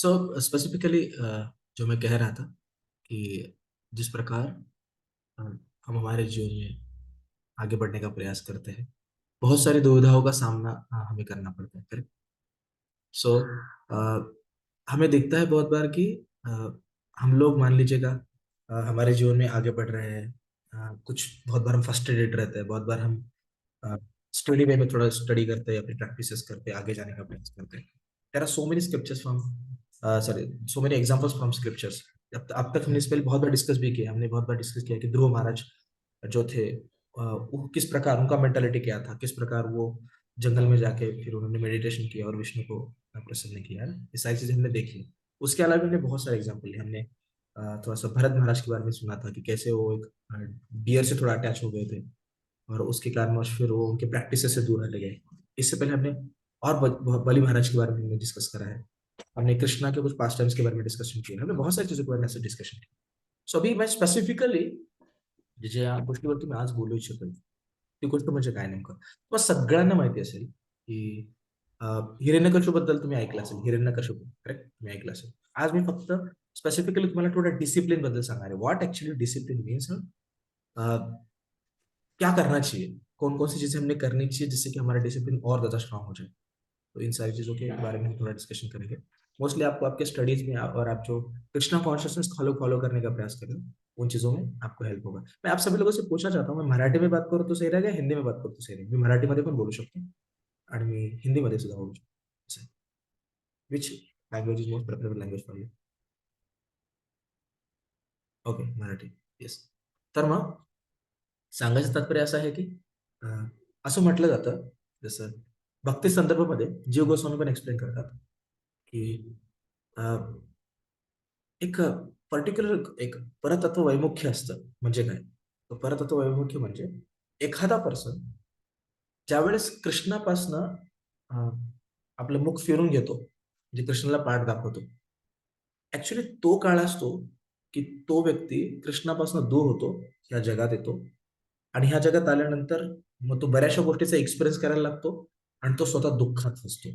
सो specifically जो मैं कह रहा था कि जिस प्रकार अ, हम हमारे जीवन में आगे बढ़ने का प्रयास करते हैं, बहुत सारी दुविधाओं का सामना हमें करना पड़ता है, करेक्ट। सो हमें दिखता है बहुत बार कि अ, हम लोग मान लीजिएगा हमारे जीवन में आगे बढ़ रहे हैं। कुछ बहुत बार हम फ्रस्ट्रेटेड रहते हैं, बहुत बार हम स्टडी वे में थोड़ा स्टडी करते हैं, अपनी प्रैक्टिसेस करते हैं, आगे जाने का प्रयास करते हैं। There are so many scriptures from sorry so many examples from scriptures. अब तक हमने इस पर बहुत बार डिस्कस भी किया, हमने बहुत बार डिस्कस किया कि ध्रुव महाराज जो थे, वो किस प्रकार उनका मेंटालिटी क्या था, किस प्रकार वो जंगल में जाके फिर उन्होंने मेडिटेशन किया और विष्णु को प्रसन्न किया, है ना? ये सारी चीजें हमने देखी। उसके अलावा हमने बहुत सारे एग्जाम्पल लिए। हमने थोड़ा सा भरत महाराज के बारे में सुना था कि कैसे वो एक डियर से थोड़ा अटैच हो गए थे और उसके कारणवश फिर वो उनके प्रैक्टिस से दूर हट गए। इससे पहले हमने और बलि महाराज के बारे में हमने डिस्कस करा है। हमने कृष्णा के कुछ पास टाइम्स के बारे में डिस्कशन किया, हमने बहुत सारी चीजों के बारे में ऐसे डिस्कशन किया। सो अभी मैं स्पेसिफिकली जे या गोष्टीवरती मी आज बोलू इच्छितो, ती गोष्ट म्हणजे काय नेमकं, तुम्हाला सगळ्यांना माहिती असेल की हिरण्यकश्यपबद्दल तुम्ही ऐकलं असेल, हिरण्यकश्यप, करेक्ट, तुम्ही ऐकलं असेल। आज मी फक्त स्पेसिफिकली तुम्हाला थोडं डिसिप्लिन बद्दल सांगणार आहे, व्हॉट एक्चुअली डिसिप्लिन मीन्स। क्या करना चाहिए, कौन कौन सी चीजें हमने करनी चाहिए जिससे कि हमारा डिसिप्लिन और ज्यादा स्ट्रांग हो जाए। तो इन सारी चीजों के बारे में हम थोड़ा डिस्कशन करेंगे। मोस्टली आपको आपके स्टडीज में और आप जो कृष्णा कॉन्शियसनेस फॉलो फॉलो करने का प्रयास करें, उन चीजों में आपको हेल्प होगा। मैं आप सभी लोगों से पूछना चाहता हूँ, मैं मराठी में बात करूँ तो सही रहेगा, हिंदी में बात करूँ तो सही रहेगा? मी मराठीमध्ये पण बोलू शकतो आणि मी हिंदीमध्ये सुद्धा बोलू शकतो। Which language is most preferable language for you? Okay, Marathi, yes. तर मग सांगायचं तात्पर्य असं आहे की असं म्हटलं जातं, जसं भक्ती संदर्भामध्ये जीव गोस्वामी पण एक्सप्लेन करतात की अ, एक पर्टिक्युलर एक परतत्व वैमुख्य असतं. म्हणजे काय? तर परतत्व वैमुख्य म्हणजे एखादा पर्सन ज्यावेळेस कृष्णापासनं अ, आपलं मुख फिरून घेतो, म्हणजे कृष्णाला पाठ दाखवतो. ऍक्च्युली तो काळ असतो की तो व्यक्ती कृष्णापासून दूर होतो, ह्या जगात येतो आणि ह्या जगात आल्यानंतर मग तो बऱ्याचशा गोष्टीचा एक्सपिरियन्स करायला लागतो आणि तो स्वतः दुःखात फसतो.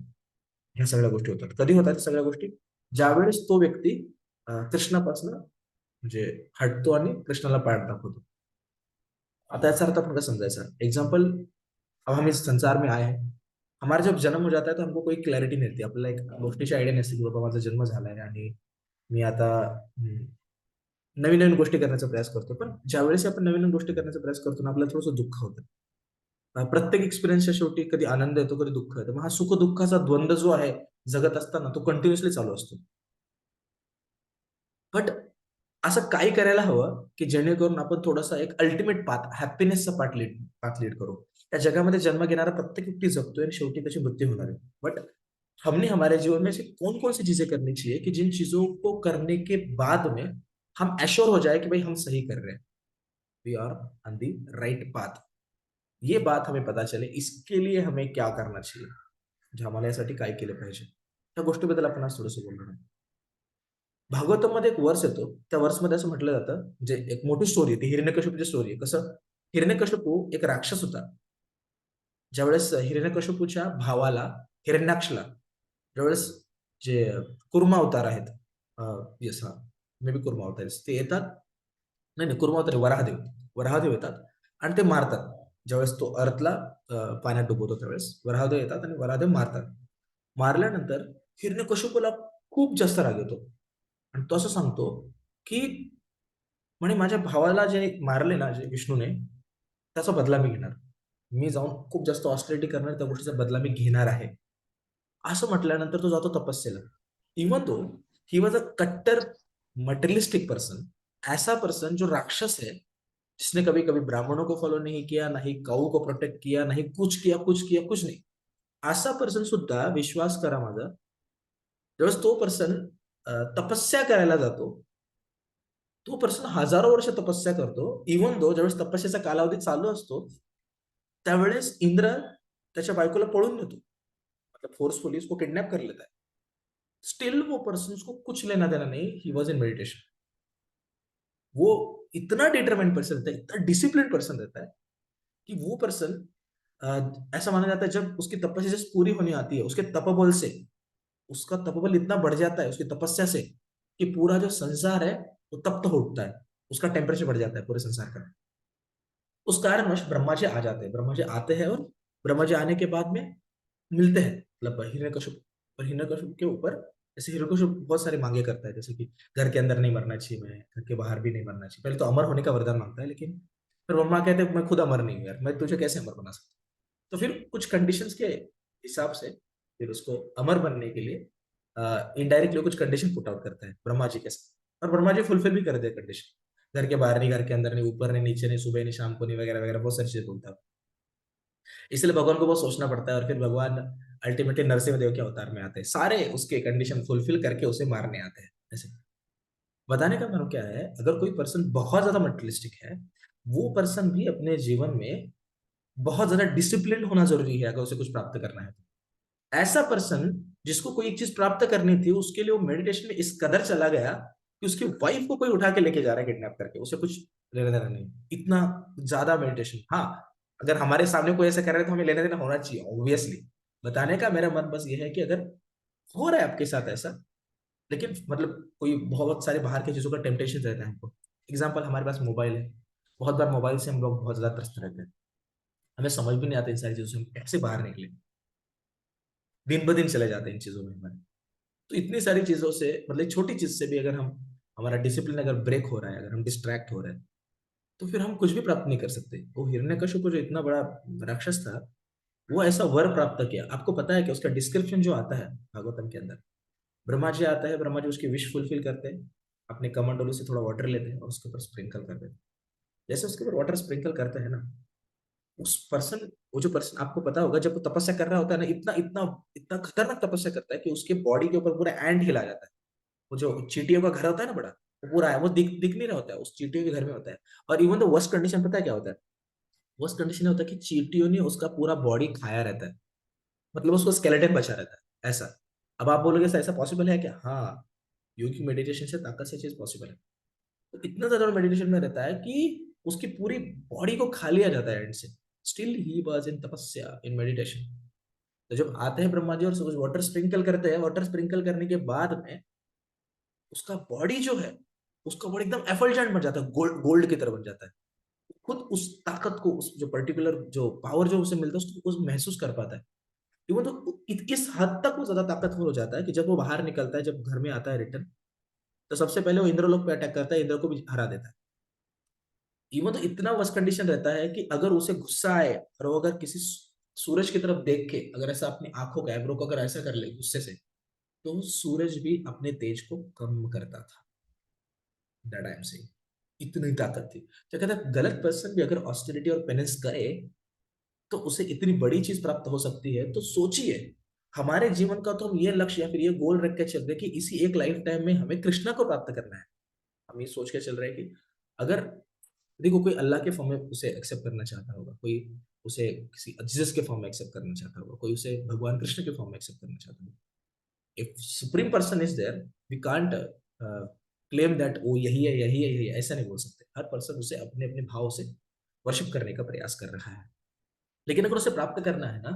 ह्या सगळ्या गोष्टी होतात. कधी होतात सगळ्या गोष्टी? ज्यावेळेस तो व्यक्ती कृष्णापासून म्हणजे हटतो आणि कृष्णाला पाठ दाखवतो. आता याचा अर्थ आपण का समझाएगा? एग्जाम्पल, अब हम इस संसार में आए हैं, हमारा जब जन्म हो जाता है तो हमको कोई क्लॅरिटी नाही, आपल्याला एक गोष्टीची आयडिया नसते की बाबा माझा जन्म झालाय आणि मी आता नवीन नवीन गोष्टी करण्याचा प्रयास करतो. पण ज्यावेळेस आपण नवीन नवीन गोष्टी करण्याचा प्रयास करतो ना, आपल्याला थोडंसं दुःख होतं. प्रत्येक एक्सपिरियन्सच्या शेवटी कधी आनंद येतो, कधी दुःख येतं. मग हा सुख दुःखाचा द्वंद्व जो आहे जगत असताना, तो कंटिन्युअसली चालू असतो. बट असं काही करायला हवं की जेणेकरून आपण थोडासा एक अल्टिमेट पाथ, हॅपीनेसचा पाथ लीड करू. या जगामध्ये जन्म घेणारा प्रत्येक व्यक्ती जगतोय आणि शेवटी त्याची मृत्यू होणार आहे. बट हमने हमारे जीवन में ऐसी कौन कौन सी चीजें करनी चाहिए कि जिन चीजों को करने के बाद में हम एश्योर हो जाए कि भाई हम सही कर रहे हैं, we are on the right path. ये बात हमें पता चले, इसके लिए हमें क्या करना चाहिए, म्हणजे आम्हाला यासाठी काय केलं पाहिजे, त्या गोष्टीबद्दल आपण आज थोडंसं बोलणार आहे. भागवतमध्ये एक वर्स येतो, त्या वर्समध्ये असं म्हटलं जातं, म्हणजे एक मोठी स्टोरी आहे ती, हिरण्यकश्यपूची स्टोरी आहे. कसं हिरण्यकश्यपू एक राक्षस होता. ज्यावेळेस हिरण्यकश्यपूच्या भावाला, हिरण्याक्षला, ज्यावेळेस जे कुर्मा अवतार आहेत, येस, हा, मे बी कुर्मा अवतार ते येतात. नाही नाही, कुर्मा अवतार वराहदेव, वराहदेव येतात आणि ते मारतात. ज्यावेळेस तो अर्थला पाण्यात डुबवतो त्यावेळेस वराहदेव येतात आणि वराहदेव मारतात. मारल्यानंतर हिरण्यकश्यपूला खूप जास्त राग येतो आणि तो असं सांगतो की म्हणे माझ्या भावाला जे मारले ना, जे विष्णूने, त्याचा बदला मी घेणार. मी जाऊन खूप जास्त ऑस्टेरिटी करणार, त्या गोष्टीचा बदला मी घेणार आहे. असं म्हटल्यानंतर तो जातो तपस्येला. Even though he was a कट्टर मटेरियलिस्टिक पर्सन, ऐसा पर्सन जो राक्षस है, जिसने कभी कभी ब्राह्मणों को फॉलो नहीं किया, नहीं गौ को प्रोटेक्ट किया, नहीं कुछ किया, कुछ नहीं. असा पर्सन सुद्धा, विश्वास करा माझा, ज्यावेळेस तो पर्सन तपस्या करायला जातो, तो पर्सन हजारो वर्ष तपस्या करतो. इव्हन दो ज्यावेळेस तपस्याचा कालावधी चालू असतो, त्यावेळेस इंद्र त्याच्या बायकोला पळून नेतो, मतलब फोर्सफुली उसको किडनैप कर लेता है. स्टिल वो पर्सन, उसको कुछ लेना देना नहीं, ही वॉज इन मेडिटेशन. वो इतना डिटरमाइंड पर्सन रहता है, इतना डिसिप्लिन पर्सन रहता है कि वो पर्सन, ऐसा माना जाता है जब उसकी तपस्या जस्ट पूरी होने आती है, उसके तपबल से उसका तपोबल इतना बढ़ जाता है उसकी तपस्या से कि पूरा जो संसार है वो तप्त हो उठता है, उसका टेम्परेचर बढ़ जाता है पूरे संसार का। उस कारणवश ब्रह्मा जी आ जाते हैं, ब्रह्मा जी आते हैं और ब्रह्मा जी आने के बाद में मिलते हैं मतलब हिरण्यकशिप। और हिरण्यकशिप के ऊपर जैसे हिरण्यकशिप बहुत सारी मांगे करता है, जैसे कि घर के अंदर नहीं मरना चाहिए, मैं घर के बाहर भी नहीं मरना चाहिए। पहले तो अमर होने का वरदान मांगता है, लेकिन फिर ब्रह्मा कहते हैं मैं खुद अमर नहीं हूँ यार, मैं तुझे कैसे अमर बना सकता हूँ। तो फिर कुछ कंडीशंस के हिसाब से फिर उसको अमर बनने के लिए इनडायरेक्टली कुछ कंडीशन पुट आउट करता है ब्रह्मा जी के साथ, और ब्रह्मा जी फुलफिल भी कर दे कंडीशन। घर के बाहर नहीं, घर के अंदर नहीं, ऊपर नहीं, नीचे नहीं, सुबह नहीं, शाम को नहीं, वगैरह वगैरह बहुत सारी चीजें बोलता है। इसलिए भगवान को बहुत सोचना पड़ता है, और फिर भगवान अल्टीमेटली नरसिंह देव के अवतार में आते हैं, सारे उसके कंडीशन फुलफिल करके उसे मारने आते हैं। ऐसे बताने का मतलब क्या है, अगर कोई पर्सन बहुत ज्यादा मटेरियलिस्टिक है, वो पर्सन भी अपने जीवन में बहुत ज्यादा डिसिप्लिन होना जरूरी है अगर उसे कुछ प्राप्त करना है तो। ऐसा पर्सन जिसको कोई एक चीज प्राप्त करनी थी, उसके लिए वो मेडिटेशन में इस कदर चला गया कि उसकी वाइफ को कोई उठा के लेके जा रहा है किडनैप करके, उसे कुछ लेना देना नहीं, इतना ज्यादा मेडिटेशन। हाँ, अगर हमारे सामने कोई ऐसा कर रहा है तो हमें लेना देना होना चाहिए ऑब्वियसली। बताने का मेरा मन बस ये है कि अगर हो रहा है आपके साथ ऐसा, लेकिन मतलब कोई बहुत सारे बाहर की चीजों का टेम्पटेशन रहता है हमको। एग्जाम्पल, हमारे पास मोबाइल है, बहुत बार मोबाइल से हम लोग बहुत ज्यादा त्रस्त रहते हैं, हमें समझ भी नहीं आता इन सारी चीजों से हम कैसे बाहर निकले, दिन ब दिन चले जाते हैं इन चीजों में हमारे। तो इतनी सारी चीजों से मतलब एक छोटी चीज से भी अगर हम, हमारा डिसिप्लिन अगर ब्रेक हो रहा है, अगर हम डिस्ट्रैक्ट हो रहे हैं, तो फिर हम कुछ भी प्राप्त नहीं कर सकते। वो हिरण्यकशिपु जो इतना बड़ा राक्षस था, वो ऐसा वर प्राप्त किया। आपको पता है कि उसका डिस्क्रिप्शन जो आता है भागवतम के अंदर, ब्रह्मा जी आता है, ब्रह्मा जी उसकी विश फुलफिल करते हैं, अपने कमंडलों से थोड़ा वाटर लेते हैं और उसके ऊपर स्प्रिंकल कर देते हैं। जैसे उसके ऊपर वाटर स्प्रिंकल करते हैं ना, उस पर्सन, वो जो पर्सन आपको पता होगा जब वो तपस्या कर रहा होता है ना, इतना इतना इतना खतरनाक तपस्या करता है कि उसके बॉडी के ऊपर पूरा एंड हिला जाता है। वो जो चींटियों का घर होता है ना बड़ा, वो पूरा है, वो दिख दिख नहीं रहा होता है, उस चींटियों के घर में होता है। और इवन तो वर्स्ट कंडीशन पता है क्या होता है? वर्स्ट कंडीशन होता है कि चींटियों ने उसका पूरा बॉडी खाया रहता है, मतलब उसको स्केलेटन बचा रहता है ऐसा। अब आप बोलोगे ऐसा ऐसा पॉसिबल है क्या? हाँ, योगिक मेडिटेशन से ताकत से चीज पॉसिबल है। तो इतना ज्यादा मेडिटेशन में रहता है कि उसकी पूरी बॉडी को खा लिया जाता है एंड से। स्टिल ही वाज इन तपस्या, इन मेडिटेशन। तो जब आते हैं ब्रह्मा जी और वाटर स्प्रिंकल करते हैं, वाटर स्प्रिंकल करने के बाद में उसका बॉडी जो है, उसका बॉडी एकदम एफल्जेंट बन जाता है, गोल्ड गोल्ड की तरह बन जाता है। खुद उस ताकत को, उस जो पर्टिकुलर जो पावर जो उसे मिलता है उसको वो महसूस कर पाता है। इवन तो इस हद तक वो ज्यादा ताकतवर हो जाता है कि जब वो बाहर निकलता है, जब घर में आता है रिटर्न, तो सबसे पहले वो इंद्रलोक पे अटैक करता है, इंद्र को भी हरा देता है। इवन तो इतना वर्स्ट कंडीशन रहता है कि अगर उसे गुस्सा आए और वो अगर किसी सूरज की तरफ देख के अगर ऐसा अपनी आंखों का एब्रो को अगर ऐसा कर ले गुस्से से, तो सूरज भी अपने तेज को कम करता था। दैट आई एम सेइंग, इतनी ताकत थी। तो कहता है गलत पर्सन भी अगर ऑस्टेरिटी और पेनेंस करे तो उसे इतनी बड़ी चीज प्राप्त हो सकती है। तो सोचिए, हमारे जीवन का तो हम ये लक्ष्य या फिर ये गोल रख के चल रहे हैं कि इसी एक लाइफ टाइम में हमें कृष्णा को प्राप्त करना है। हम ये सोच के चल रहे हैं कि अगर, देखो, कोई अल्लाह के फॉर्म में उसे एक्सेप्ट करना चाहता होगा, कोई उसे किसी जीसस के फॉर्म में एक्सेप्ट करना चाहता होगा, कोई उसे भगवान कृष्ण के फॉर्म में एक्सेप्ट करना चाहता होगा। If supreme person is there, we can't claim that वो यही है यही है यही है, ऐसा नहीं बोल सकते। हर पर्सन उसे अपने अपने भाव से वर्शिप करने का प्रयास कर रहा है। लेकिन अगर उसे प्राप्त करना है ना,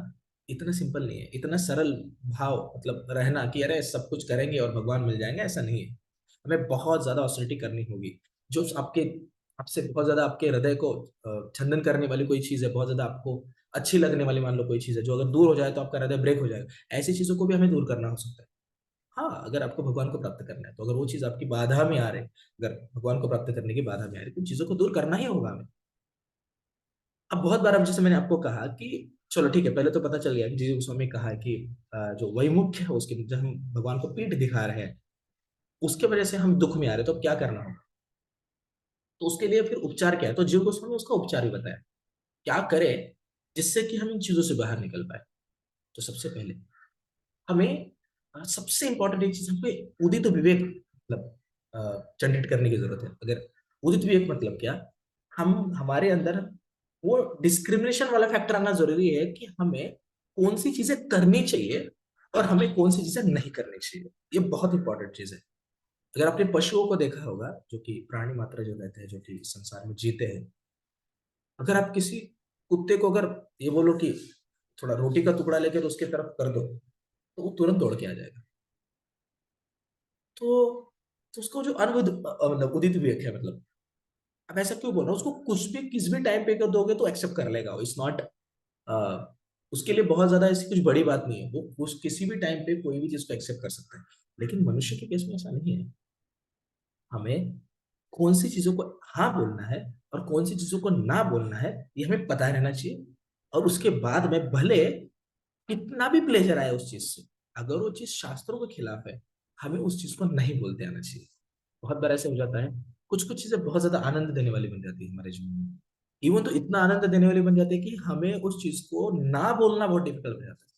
इतना सिंपल नहीं है, इतना सरल भाव मतलब रहना कि अरे सब कुछ करेंगे और भगवान मिल जाएंगे, ऐसा नहीं है। हमें बहुत ज्यादा ऑस्टेरिटी करनी होगी। जो आपके, आपसे बहुत ज्यादा आपके हृदय को छंदन करने वाली कोई चीज है, बहुत ज्यादा आपको अच्छी लगने वाली मान लो कोई चीज है, जो अगर दूर हो जाए तो आपका हृदय ब्रेक हो जाएगा, ऐसी चीजों को भी हमें दूर करना हो सकता है। हाँ, अगर आपको भगवान को प्राप्त करना है, तो अगर वो चीज आपकी बाधा में आ रही, अगर भगवान को प्राप्त करने की बाधा में आ रही, तो चीजों को दूर करना ही होगा हमें। अब बहुत बार, अब जैसे मैंने आपको कहा कि चलो ठीक है, पहले तो पता चल गया कि जीसस गोस्वामी ने कहा है कि जो वैमुख्य है उसके, जब हम भगवान को पीठ दिखा रहे हैं, उसके वजह से हम दुख में आ रहे हैं, तो अब क्या करना होगा? तो उसके लिए फिर उपचार क्या है? तो जीव गोस्वामी ने उसका उपचार भी बताया, क्या करे जिससे कि हम इन चीजों से बाहर निकल पाए। तो सबसे पहले हमें सबसे इंपॉर्टेंट एक चीज, हमें उदित विवेक मतलब जनरेट करने की जरूरत है। अगर उदित विवेक मतलब क्या, हम हमारे अंदर वो डिस्क्रिमिनेशन वाला फैक्टर आना जरूरी है कि हमें कौन सी चीजें करनी चाहिए और हमें कौन सी चीजें नहीं करनी चाहिए। ये बहुत इंपॉर्टेंट चीज है। अगर आपने पशुओं को देखा होगा, जो कि प्राणी मात्र जो रहते हैं, जो कि संसार में जीते हैं, अगर आप किसी कुत्ते को अगर ये बोलो कि थोड़ा रोटी का टुकड़ा लेकर उसके तरफ कर दो, तो वो तुरंत दौड़ के आ जाएगा। तो तो उसको जो मतलब उदित विवेक है, मतलब अब ऐसा क्यों बोल रहा हूँ, उसको कुछ भी किस भी टाइम पे कर दोगे तो एक्सेप्ट कर लेगा, इट्स नॉट, उसके लिए बहुत ज्यादा ऐसी कुछ बड़ी बात नहीं है, वो उस किसी भी टाइम पे कोई भी चीज को एक्सेप्ट कर सकता है। लेकिन मनुष्य के केस में ऐसा नहीं है। हमें कौन सी चीजों को हाँ बोलना है और कौन सी चीजों को ना बोलना है, ये हमें पता रहना चाहिए। और उसके बाद में भले कितना भी प्लेजर आए उस चीज से, अगर वो चीज शास्त्रों के खिलाफ है, हमें उस चीज को नहीं बोलते आना चाहिए। बहुत बार ऐसे हो जाता है, कुछ कुछ चीजें बहुत ज्यादा आनंद देने वाली बन जाती है हमारे जीवन में, इवन तो इतना आनंद देने वाली बन जाती है कि हमें उस चीज को ना बोलना बहुत डिफिकल्ट हो जाता है।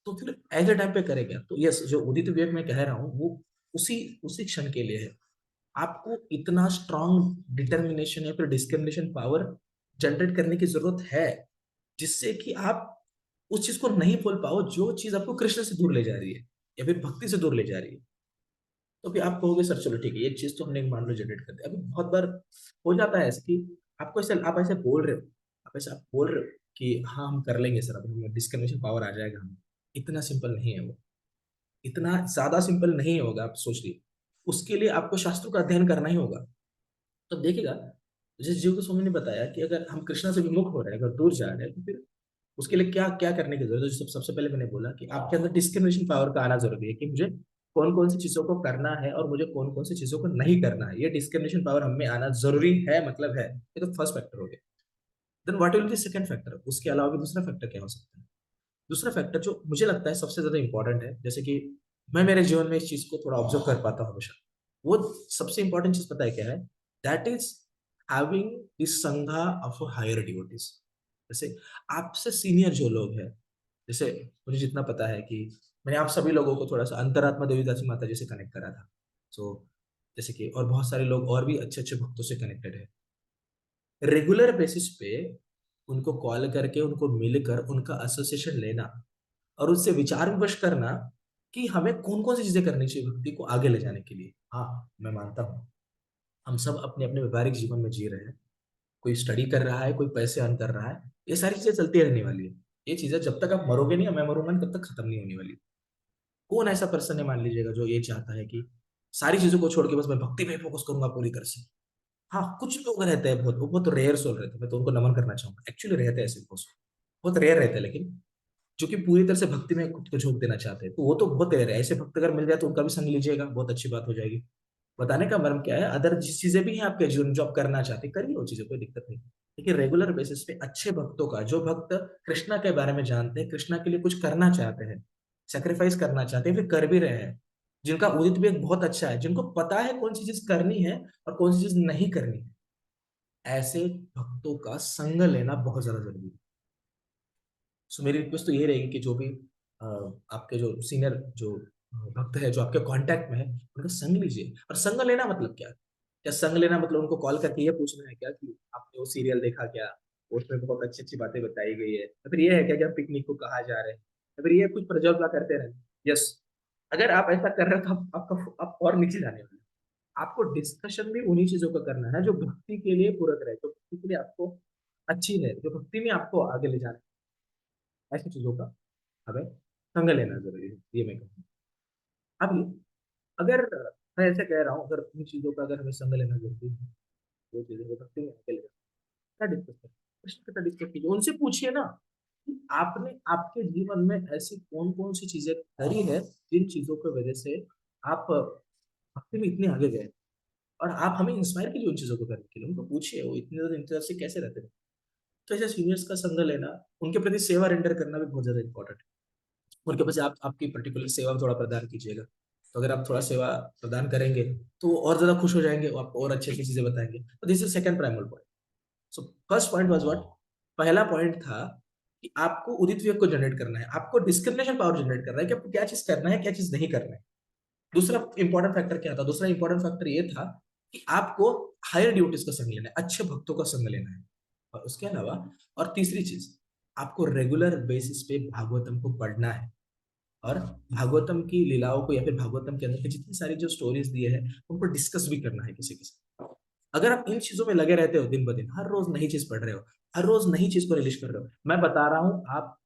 तो फिर एज ए टाइम पे करें क्या? तो यस, जो उदित विवेक मैं कह रहा हूँ वो उसी उसी क्षण के लिए है। आपको इतना स्ट्रांग डिटर्मिनेशन या फिर डिस्क्रिमिनेशन पावर जनरेट करने की जरूरत है, जिससे कि आप उस चीज को नहीं बोल पाओ जो चीज आपको कृष्ण से दूर ले जा रही है या फिर भक्ति से दूर ले जा रही है। तो फिर आप कहोगे सर चलो ठीक है, एक चीज तो हमने मान लो जनरेट कर दिया। अभी बहुत बार हो जाता है ऐसे कि आपको ऐसे आप ऐसे बोल रहे हो, आप बोल रहे हो कि हाँ हम कर लेंगे सर, अब हमें डिस्क्रिमिनेशन पावर आ जाएगा हमें। इतना सिंपल नहीं है वो, इतना ज्यादा सिंपल नहीं होगा, आप सोच लीजिए। उसके लिए आपको शास्त्रों का अध्ययन करना ही होगा। तो देखिएगा, जिस जीव को स्वामी ने बताया कि अगर हम कृष्णा से विमुख हो रहे हैं, अगर दूर जा रहे हैं, तो फिर उसके लिए क्या क्या करने की जरूरत है। सबसे पहले मैंने बोला कि आपके अंदर डिस्क्रिमिनेशन पावर का आना जरूरी है, कि मुझे कौन कौन सी चीजों को करना है और मुझे कौन कौन सी चीजों को नहीं करना है। ये डिस्क्रिमिनेशन पावर हमें आना जरूरी है, मतलब है। ये तो फर्स्ट फैक्टर हो गया। Then what will be second factor? उसके अलावा भी दूसरा फैक्टर क्या हो सकता है? दूसरा फैक्टर जो मुझे लगता है सबसे ज्यादा इंपॉर्टेंट है, जैसे कि मैं मेरे जीवन में इस चीज को थोड़ा ऑब्जर्व कर पाता हूँ हमेशा, वो सबसे इंपॉर्टेंट चीज पता है क्या है? दैट इज हैविंग दिस संघा ऑफ हायर डिवोटीज। जैसे आपसे सीनियर जो लोग हैं, जैसे मुझे जितना पता है कि मैंने आप सभी लोगों को थोड़ा सा अंतरात्मा देवीदासी माता जी से कनेक्ट करा था। सो जैसे कि और बहुत सारे लोग और भी अच्छे अच्छे भक्तों से कनेक्टेड है। रेगुलर बेसिस पे उनको कॉल करके उनको मिलकर उनका एसोसिएशन लेना और उससे विचार विमर्श करना कि हमें कौन कौन सी चीजें करनी चाहिए भक्ति को आगे ले जाने के लिए। हाँ, मैं मानता हूँ हम सब अपने अपने व्यवहारिक जीवन में जी रहे हैं, कोई स्टडी कर रहा है, कोई पैसे अर्न कर रहा है, ये सारी चीजें चलती रहने वाली है। ये चीजें जब तक आप मरोगे नहीं, मैं मरूंगा नहीं, तब तक खत्म नहीं होने वाली। कौन ऐसा पर्सन है मान लीजिएगा जो ये चाहता है कि सारी चीजों को छोड़ के बस मैं भक्ति पे फोकस करूंगा पूरी तरह से? हाँ, कुछ लोग रहते हैं, बहुत बहुत रेयर सोल रहते हैं, मैं तो उनको नमन करना चाहूंगा, एक्चुअली रहते हैं ऐसे बहुत, बहुत रेयर रहते हैं, लेकिन जो कि पूरी तरह से भक्ति में खुद को झोंक देना चाहते हैं, तो वो तो बहुत रेयर है। ऐसे भक्त अगर मिल जाए तो उनका भी संग लीजिएगा, बहुत अच्छी बात हो जाएगी। बताने का मर्म क्या है, अदर जिस चीजें भी हैं आपके जीवन में जो आप करना चाहते हैं, करिए वो चीजें, कोई दिक्कत नहीं। लेकिन रेगुलर बेसिस पे अच्छे भक्तों का, जो भक्त कृष्णा के बारे में जानते हैं, कृष्णा के लिए कुछ करना चाहते हैं, सेक्रीफाइस करना चाहते हैं, फिर कर भी रहे हैं, जिनका उदित भी एक बहुत अच्छा है, जिनको पता है कौन सी चीज करनी है और कौन सी चीज नहीं करनी है, ऐसे भक्तों का संग लेना बहुत ज्यादा जरूरी है। सो मेरी रिक्वेस्ट तो ये रहेगी कि जो भी अ, आपके जो सीनियर जो भक्त है, जो आपके कांटेक्ट में है, उनका संग लीजिए। और संग लेना मतलब क्या? क्या संग लेना मतलब उनको कॉल करके ये पूछना है क्या कि आपने वो सीरियल देखा क्या, उसमें बहुत अच्छी अच्छी बातें बताई गई है, या फिर ये है क्या कि आप पिकनिक को कहाँ जा रहे हैं, या फिर ये कुछ प्रज्वला करते रहे? यस, अगर आप ऐसा कर रहे हो तो आप और नीचे जाने वाले हैं। आपको डिस्कशन भी उन्हीं चीजों का करना है जो भक्ति के लिए पूरक रहे, जो भक्ति के लिए आपको अच्छी है, जो भक्ति में आपको आगे ले जाना है, ऐसी चीजों का हमें संग लेना जरूरी है, ये मैं कहूँगा। अभी अगर मैं ऐसे कह रहा हूँ, अगर इन चीजों का अगर हमें संग लेना जरूरी है, वो चीजें जो भक्ति में आगे ले जाना, क्या डिस्कस करें? कृष्ण के साथ डिस्कस कीजिए, उनसे पूछिए ना कि आपने आपके जीवन में ऐसी कौन कौन सी चीजें करी है जिन चीजों की वजह से आप भक्ति में इतने आगे गए, और आप हमें इंस्पायर कीजिए उन चीजों को करने के लिए। उनको पूछिए वो इतने ज्यादा इंतजार से कैसे रहते हैं। तो ऐसे सीनियर्स का संग लेना, उनके प्रति सेवा रेंडर करना भी बहुत ज्यादा इंपॉर्टेंट है। उनके पास आप आपकी पर्टिकुलर सेवा में थोड़ा प्रदान कीजिएगा। तो अगर आप थोड़ा सेवा प्रदान करेंगे तो वो और ज्यादा खुश हो जाएंगे, वो आपको और अच्छी अच्छी चीजें बताएंगे। तो this is second primal point. So first point was what? पहला पॉइंट था कि आपको उदित विवेक को जनरेट करना है, आपको डिस्क्रिमिनेशन पावर जनरेट करना है कि आपको क्या चीज करना है, क्या चीज नहीं करना है। दूसरा इंपॉर्टेंट फैक्टर क्या था? दूसरा इंपॉर्टेंट फैक्टर ये था कि आपको हायर ड्यूटीज का संग लेना है, अच्छे भक्तों का संग लेना है। और उसके अलावा और तीसरी चीज, आपको रेगुलर बेसिस पे भागवतम को पढ़ना है, और भागवतम की लीलाओं को या फिर भागवतम के अंदर की जितनी सारी जो स्टोरीज दिए हैं उनको डिस्कस भी करना है किसी के साथ। अगर आप इन चीजों में लगे रहते हो दिन ब दिन, हर रोज नई चीज पढ़ रहे हो, हर रोज नई चीज को रिलीज कर रहे हो, मैं बता रहा हूँ आप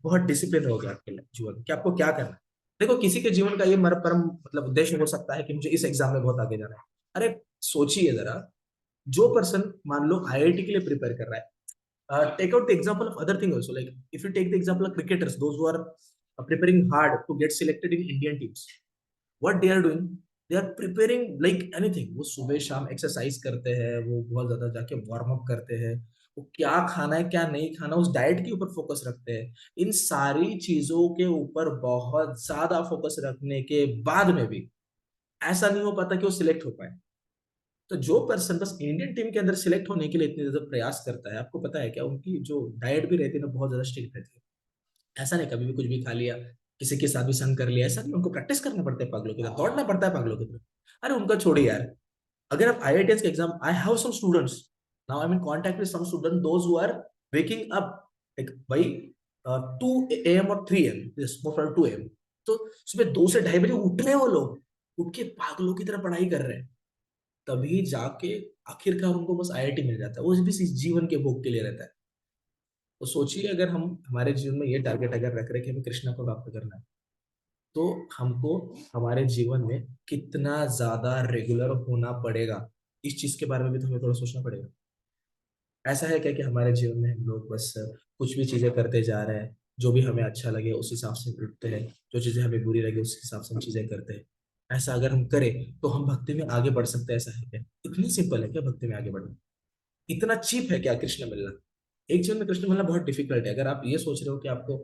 बहुत डिसिप्लिन हो गया आपके जीवन में कि आपको क्या करना है। देखो किसी के जीवन का ये मर परम मतलब उद्देश्य हो सकता है कि मुझे इस एग्जाम में बहुत आगे जाना है। अरे सोचिए जरा, जो पर्सन मान लो आईआईटी के लिए प्रिपेयर कर रहा है, take out the example of other thing also, like if you take the example of cricketers those who are preparing hard to get selected in Indian teams, what they are doing, they are preparing like anything। वो सुबह शाम exercise करते हैं, वो बहुत ज्यादा जाके warm up करते हैं, वो क्या खाना है क्या नहीं खाना उस डाइट के ऊपर फोकस रखते हैं। इन सारी चीजों के ऊपर बहुत ज्यादा फोकस रखने के बाद में भी ऐसा नहीं हो पाता कि वो सिलेक्ट हो पाए। तो जो पर्सन बस इंडियन टीम के अंदर सिलेक्ट होने के लिए इतने ज्यादा प्रयास करता है, आपको पता है क्या उनकी जो डाइट भी रहती है ना बहुत ज्यादा स्ट्रिक्ट रहती है। ऐसा नहीं कभी भी कुछ भी खा लिया, किसी के साथ भी संग कर लिया, ऐसा नहीं। उनको प्रैक्टिस करना पड़ता है पागलों की तरह, दौड़ना पड़ता है पागलों की तरह। अरे उनका छोड़िए यार, अगर आप आईआईटीएस के exam, I have some students now, I am in contact with some student those who are waking up like भाई 2 AM और 3 AM, मोस्ट ऑफ 2 AM। तो सुबह 2 से ढाई बजे उठ रहे हैं वो लोग, उठ के पागलों की तरह पढ़ाई कर रहे हैं। तभी जाके आखिरकार उनको बस आईआईटी मिल जाता है, वो भी इस जीवन के भोग के लिए रहता है। तो सोचिए अगर हम हमारे जीवन में ये टारगेट अगर रख रहे हैं कि हमें कृष्णा को प्राप्त करना है, तो हमको हमारे जीवन में कितना ज्यादा रेगुलर होना पड़ेगा, इस चीज के बारे में भी तो हमें थोड़ा सोचना पड़ेगा। ऐसा है क्या कि हमारे जीवन में हम लोग बस कुछ भी चीजें करते जा रहे हैं, जो भी हमें अच्छा लगे उस हिसाब से उठते हैं, जो चीजें हमें बुरी लगे उस हिसाब से हम चीजें करते हैं। ऐसा अगर हम करें तो हम भक्ति में आगे बढ़ सकते हैं, ऐसा है क्या? इतनी सिंपल है क्या भक्ति में आगे बढ़ना? इतना चीप है क्या कृष्ण मिलना? एक जीवन में कृष्ण मिलना बहुत डिफिकल्ट है। अगर आप ये सोच रहे हो कि आपको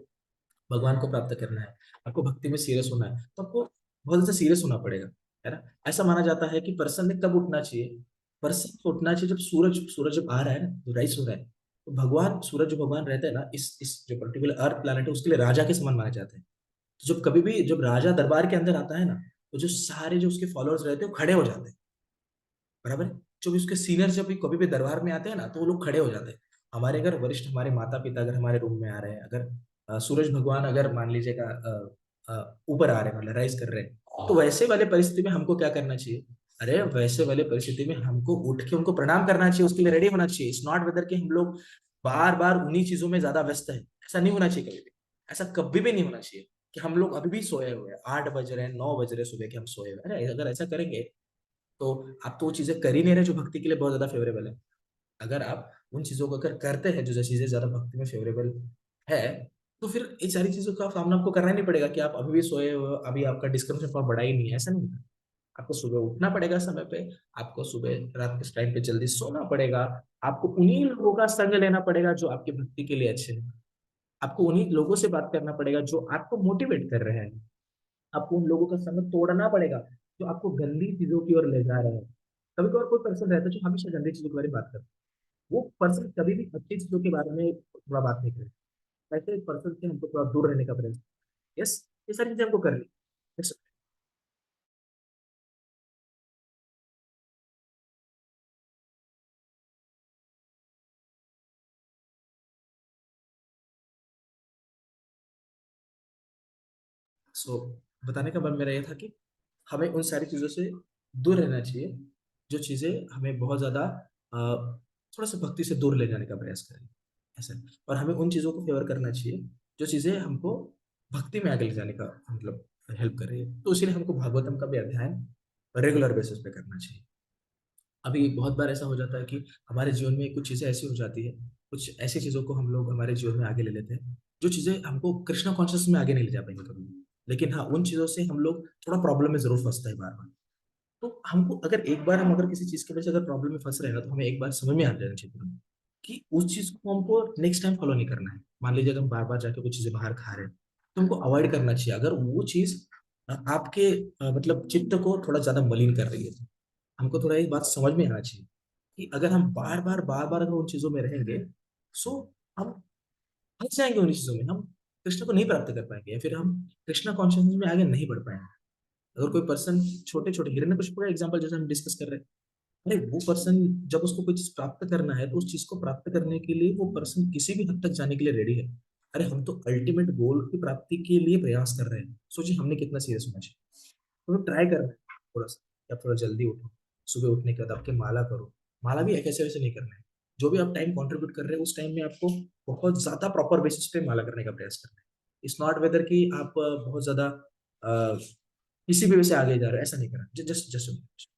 भगवान को प्राप्त करना है, आपको भक्ति में सीरियस होना है, तो आपको बहुत ज्यादा सीरियस होना पड़ेगा, है ना। ऐसा माना जाता है कि पर्सन ने कब उठना चाहिए? पर्सन को उठना चाहिए जब सूरज सूरज जब आ रहा है ना, तो राइस हो रहा है। तो भगवान सूरज जो भगवान रहते हैं ना, इस जो पर्टिकुलर अर्थ प्लैनेट है उसके लिए राजा के समान माने जाते हैं। तो जब कभी भी जब राजा दरबार के अंदर आता है ना, तो जो सारे जो उसके फॉलोअर्स रहते हैं वो खड़े हो जाते हैं, बराबर है। जो भी उसके सीनियर जब भी कभी भी दरबार में आते हैं ना, तो वो लोग खड़े हो जाते हैं। हमारे अगर वरिष्ठ हमारे माता पिता अगर हमारे रूम में आ रहे हैं, अगर सूरज भगवान अगर मान लीजिएगा ऊपर आ रहे हैं, मतलब राइज कर रहे हैं, तो वैसे वाले परिस्थिति में हमको क्या करना चाहिए? अरे वैसे वाले परिस्थिति में हमको उठ के उनको प्रणाम करना चाहिए, उसके लिए रेडी होना चाहिए। इट्स नॉट वेदर कि हम लोग बार बार उन्हीं चीजों में ज्यादा व्यस्त है, ऐसा नहीं होना चाहिए कभी भी। ऐसा कभी भी नहीं होना चाहिए कि हम लोग अभी भी सोए हुए हैं, 8 बज रहे हैं 9 बज रहे हैं सुबह के, हम सोए हुए हैं। अरे अगर ऐसा करेंगे तो आप तो वो चीजें कर ही नहीं रहे जो भक्ति के लिए बहुत ज्यादा फेवरेबल है। अगर आप उन चीजों को अगर करते हैं जो जो चीजें ज्यादा भक्ति में फेवरेबल है, तो फिर इन सारी चीजों का सामना आपको करना ही नहीं पड़ेगा कि आप अभी भी सोए हो, अभी आपका डिस्कम्फर्ट बहुत बड़ा ही नहीं है, ऐसा नहीं होता। आपको सुबह उठना पड़ेगा समय पे, आपको सुबह रात के टाइम पे जल्दी सोना पड़ेगा, आपको उन्हीं लोगों का संग लेना पड़ेगा जो आपकी भक्ति के लिए अच्छे हैं, आपको उन्हीं लोगों से बात करना पड़ेगा जो आपको मोटिवेट कर रहे हैं, आपको उन लोगों का संग तोड़ना पड़ेगा जो आपको गंदी चीजों की ओर ले जा रहे हैं। कभी कभार कोई पर्सन रहता है जो हमेशा गंदी चीजों के बारे में बात करता है, वो पर्सन कभी भी अच्छी चीजों के बारे में थोड़ा बात नहीं करेगा। वैसे पर्सन से हमको थोड़ा दूर रहने का प्रयास। यस, ये सारी चीजें हमको करनी। Yes, सो बताने का मन मेरा ये था कि हमें उन सारी चीजों से दूर रहना चाहिए जो चीजें हमें बहुत ज्यादा थोड़ा सा भक्ति से दूर ले जाने का प्रयास करें, ऐसा। और हमें उन चीजों को फेवर करना चाहिए जो चीजें हमको भक्ति में आगे ले जाने का मतलब हेल्प कर रही है। तो इसीलिए हमको भागवतम का भी अध्ययन रेगुलर बेसिस पे करना चाहिए। अभी बहुत बार ऐसा हो जाता है कि हमारे जीवन में कुछ चीजें ऐसी हो जाती है, कुछ ऐसी चीजों को हम लोग हमारे जीवन में आगे ले लेते हैं जो चीजें हमको कृष्णा कॉन्शियस में आगे नहीं ले जा पाएंगे कभी भी। लेकिन हाँ, उन चीजों से हम लोग थोड़ा प्रॉब्लम में जरूर फंसते हैं बार बार। तो हमको अगर एक बार हम अगर किसी चीज की वजह से अगर प्रॉब्लम में फंस रहे हैं ना, तो हमें एक बार समझ में आ जाना चाहिए तुरंत कि उस चीज को हमको नेक्स्ट टाइम फॉलो नहीं करना है। मान लीजिए अगर हम बार बार जाके कुछ चीजें बाहर खा रहे हैं, तो हमको अवॉइड करना चाहिए अगर वो चीज आपके मतलब चित्त को थोड़ा ज्यादा मलिन कर रही है। तो हमको थोड़ा एक बात समझ में आना चाहिए कि अगर हम बार बार अगर उन चीजों में रहेंगे, सो हम फंस जाएंगे उन चीजों में, हम कृष्ण को नहीं प्राप्त कर पाएंगे, या फिर हम कृष्णा कॉन्शियसनेस में आगे नहीं बढ़ पाएंगे। अगर कोई पर्सन छोटे छोटे हिरण्यकशिपु का एग्जांपल जैसे हम डिस्कस कर रहे हैं, अरे वो पर्सन जब उसको कोई चीज प्राप्त करना है तो उस चीज को प्राप्त करने के लिए वो पर्सन किसी भी हद तक जाने के लिए रेडी है। अरे हम तो अल्टीमेट गोल की प्राप्ति के लिए प्रयास कर रहे हैं, सोचिए हमने कितना सीरियस होना चाहिए। तो ट्राई कर रहे हैं थोड़ा सा, या थोड़ा जल्दी उठो, सुबह उठने के बाद आपके माला करो। माला भी ऐसे वैसे नहीं करना है, जो भी आप टाइम कंट्रीब्यूट कर रहे हैं उस टाइम में आपको बहुत ज्यादा प्रॉपर बेसिस पे माला करने का प्रयास करना है। इट्स नॉट वेदर कि आप बहुत ज्यादा किसी भी वजह से आगे जा रहे हो, ऐसा नहीं करना। Just just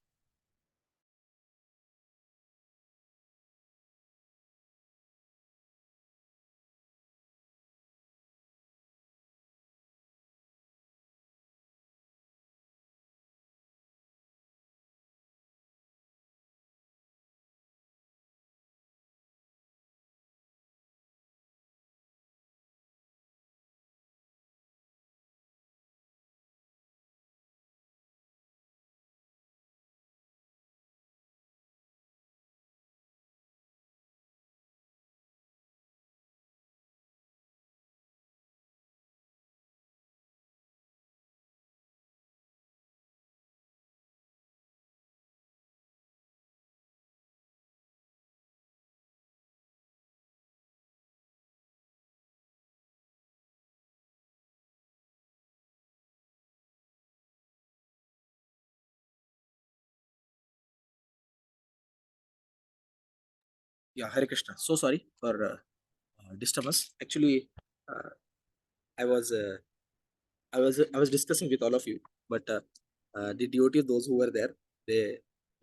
Yeah, Hare Krishna. So sorry for disturbance. Actually, I was uh, I was discussing with all of you, but the devotees, those who were there, they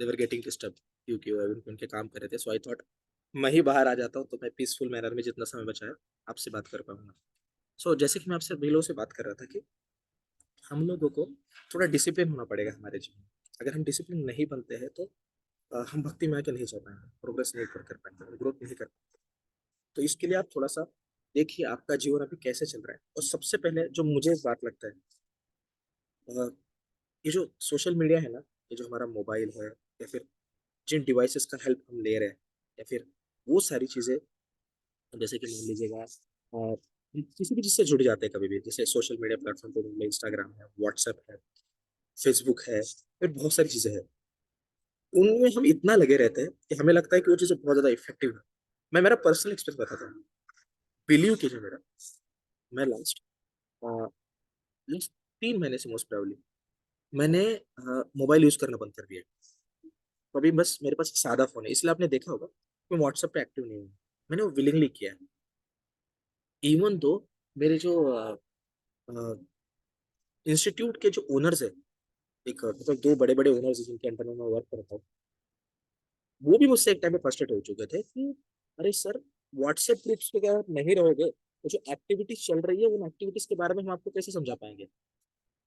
they were getting disturbed क्योंकि वो उनके काम कर रहे थे. So I thought मैं ही बाहर आ जाता हूँ तो मैं पीसफुल मैनर में जितना समय बचा है आपसे बात कर पाऊंगा. सो जैसे कि मैं आपसे अभी लोगों से बात कर रहा था कि हम लोगों को थोड़ा डिसिप्लिन होना पड़ेगा हमारे जीवन में. अगर हम डिसिप्लिन नहीं बनते हैं तो हम भक्ति में आके नहीं जा पाएंगे, प्रोग्रेस नहीं कर पाएंगे, ग्रोथ नहीं कर पाएंगे. तो इसके लिए आप थोड़ा सा देखिए आपका जीवन अभी कैसे चल रहा है. और सबसे पहले जो मुझे बात लगता है, अ, ये जो सोशल मीडिया है ना, ये जो हमारा मोबाइल है या फिर जिन डिवाइसेस का हेल्प हम ले रहे हैं या फिर वो सारी चीजें, जैसे कि मान लीजिएगा किसी भी चीज से जुड़ जाते हैं कभी भी, जैसे सोशल मीडिया प्लेटफॉर्म पे इंस्टाग्राम है, व्हाट्सएप है, फेसबुक है, फिर बहुत सारी चीजें हैं. उनमें हम इतना लगे रहते हैं कि हमें लगता है कि वो चीजें बहुत ज्यादा इफेक्टिव है. मैं मेरा पर्सनल एक्सपीरियंस बताता हूँ, बिलीव कीजिए मेरा. मैं लास्ट 3 महीने से मोस्ट प्रोबेबली मैंने मोबाइल यूज करना बंद कर दिया. अभी बस मेरे पास एक सादा फोन है, इसलिए आपने देखा होगा मैं व्हाट्सएप पे एक्टिव नहीं हूँ. मैंने वो विलिंगली किया है. इवन दो मेरे जो इंस्टीट्यूट के जो ओनर्स है, एक मतलब दो बड़े बड़े ओनर्स जिनके अंडर में मैं वर्क करता हूँ, वो भी मुझसे एक टाइम पे फ्रस्ट्रेट हो चुके थे कि अरे सर, व्हाट्सएप ग्रुप्स पे क्या आप नहीं रहोगे, तो जो एक्टिविटीज चल रही है उन एक्टिविटीज के बारे में हम आपको कैसे समझा पाएंगे.